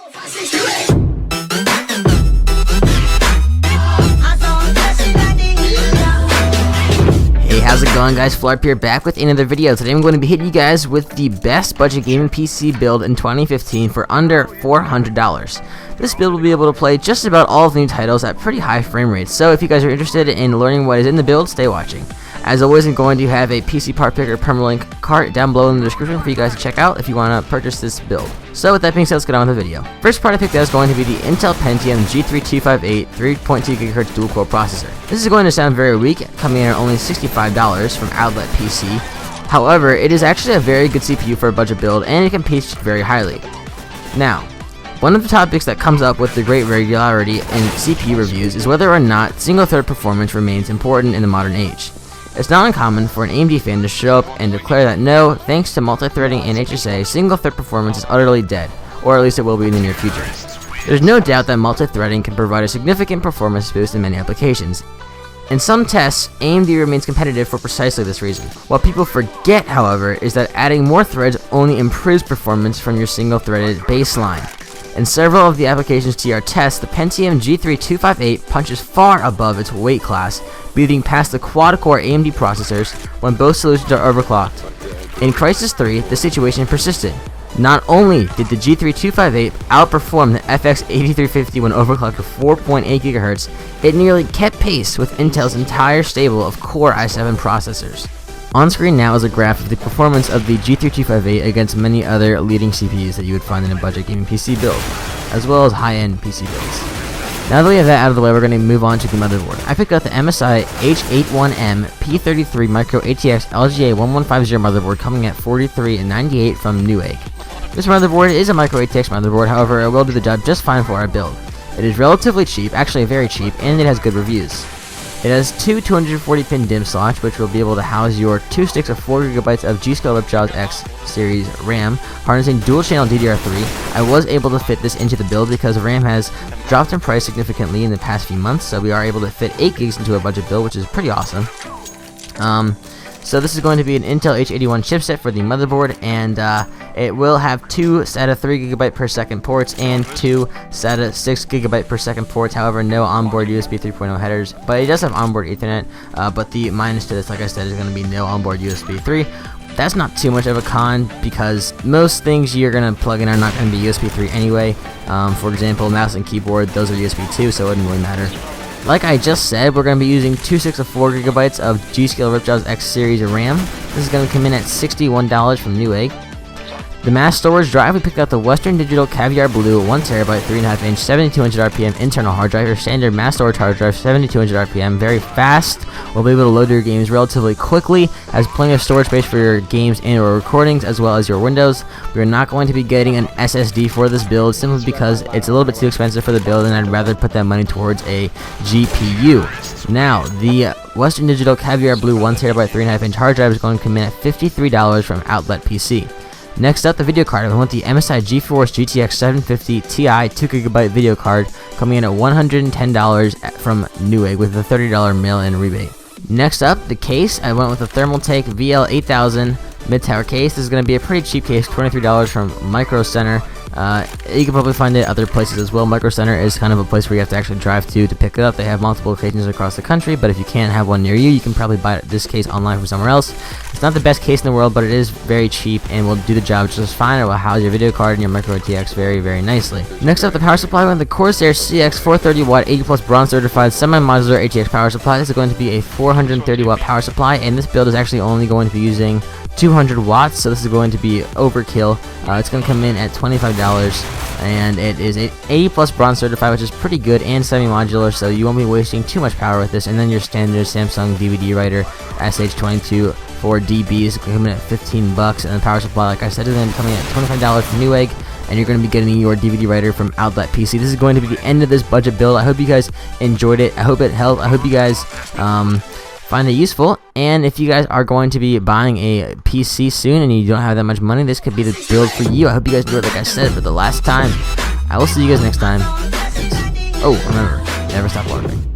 Hey, how's it going, guys? Flarp here, back with another video. Today I'm going to be hitting you guys with the best budget gaming PC build in 2015 for under $400. This build will be able to play just about all of the new titles at pretty high frame rates, so if you guys are interested in learning what is in the build, stay watching. As always, I'm going to have a PC part picker permalink cart down below in the description for you guys to check out if you want to purchase this build. So with that being said, let's get on with the video. First part I picked out is going to be the Intel Pentium G3258 3.2 GHz dual-core processor. This is going to sound very weak, coming in at only $65 from Outlet PC. However, it is actually a very good CPU for a budget build, and it competes very highly. Now, one of the topics that comes up with the great regularity in CPU reviews is whether or not single-thread performance remains important in the modern age. It's not uncommon for an AMD fan to show up and declare that no, thanks to multi-threading and HSA, single-thread performance is utterly dead, or at least it will be in the near future. There's no doubt that multi-threading can provide a significant performance boost in many applications. In some tests, AMD remains competitive for precisely this reason. What people forget, however, is that adding more threads only improves performance from your single-threaded baseline. In several of the applications TR tests, the Pentium G3258 punches far above its weight class, beating past the quad-core AMD processors when both solutions are overclocked. In Crysis 3, the situation persisted. Not only did the G3258 outperform the FX 8350 when overclocked to 4.8 GHz, it nearly kept pace with Intel's entire stable of Core i7 processors. On screen now is a graph of the performance of the G3258 against many other leading CPUs that you would find in a budget gaming PC build, as well as high-end PC builds. Now that we have that out of the way, we're going to move on to the motherboard. I picked out the MSI H81M P33 Micro ATX LGA 1150 motherboard coming at $43.98 from Newegg. This motherboard is a Micro ATX motherboard, however it will do the job just fine for our build. It is relatively cheap, actually very cheap, and it has good reviews. It has two 240-pin DIMM slots, which will be able to house your 2 sticks of 4GB of G.Skill Ripjaws X series RAM, harnessing dual-channel DDR3. I was able to fit this into the build because RAM has dropped in price significantly in the past few months, so we are able to fit 8 gigs into a budget build, which is pretty awesome. So this is going to be an Intel H81 chipset for the motherboard, and it will have two SATA 3GB per second ports and two SATA 6GB per second ports. However, no onboard USB 3.0 headers, but it does have onboard Ethernet. But the minus to this, like I said, is going to be no onboard USB 3. That's not too much of a con because most things you're going to plug in are not going to be USB 3 anyway. For example, mouse and keyboard, those are USB 2, so it wouldn't really matter. Like I just said, we're going to be using 2 sticks of 4GB of G.Skill Ripjaws X series RAM. This is going to come in at $61 from Newegg. The mass storage drive, we picked out the Western Digital Caviar Blue 1TB 3.5-inch 7200 RPM internal hard drive. Your standard mass storage hard drive, 7200 RPM, very fast. We'll be able to load your games relatively quickly. Has plenty of storage space for your games and/or recordings, as well as your Windows. We're not going to be getting an SSD for this build simply because it's a little bit too expensive for the build, and I'd rather put that money towards a GPU. Now, the Western Digital Caviar Blue 1TB 3.5-inch hard drive is going to come in at $53 from Outlet PC. Next up, the video card. We want the MSI GeForce GTX 750 Ti 2GB video card coming in at $110 from Newegg with a $30 mail-in rebate. Next up, the case. I went with the Thermaltake VL8000 mid-tower case. This is going to be a pretty cheap case, $23 from Micro Center. You can probably find it other places as well. Micro Center is kind of a place where you have to actually drive to pick it up. They have multiple locations across the country, but if you can't have one near you, you can probably buy this case online from somewhere else. It's not the best case in the world, but it is very cheap and will do the job just fine. It will house your video card and your micro ATX very, very nicely. Next up, the power supply. With the Corsair CX 430W 80+ bronze certified semi-modular ATX power supply. This is going to be a 430W power supply, and this build is actually only going to be using 200 watts, so this is going to be overkill. It's going to come in at $25, and it is 80+ bronze certified, which is pretty good, and semi-modular, so you won't be wasting too much power with this. And then your standard Samsung DVD writer SH22 4DB is coming in at $15, and the power supply, like I said, is going to be coming in at $25 from Newegg, and you're going to be getting your DVD writer from Outlet PC. This is going to be the end of this budget build. I hope you guys enjoyed it. I hope it helped. I hope you guys find it useful, and if you guys are going to be buying a PC soon and you don't have that much money, this could be the build for you. I hope you guys do it like I said for the last time. I will see you guys next time. Peace. Oh, remember, never stop wondering.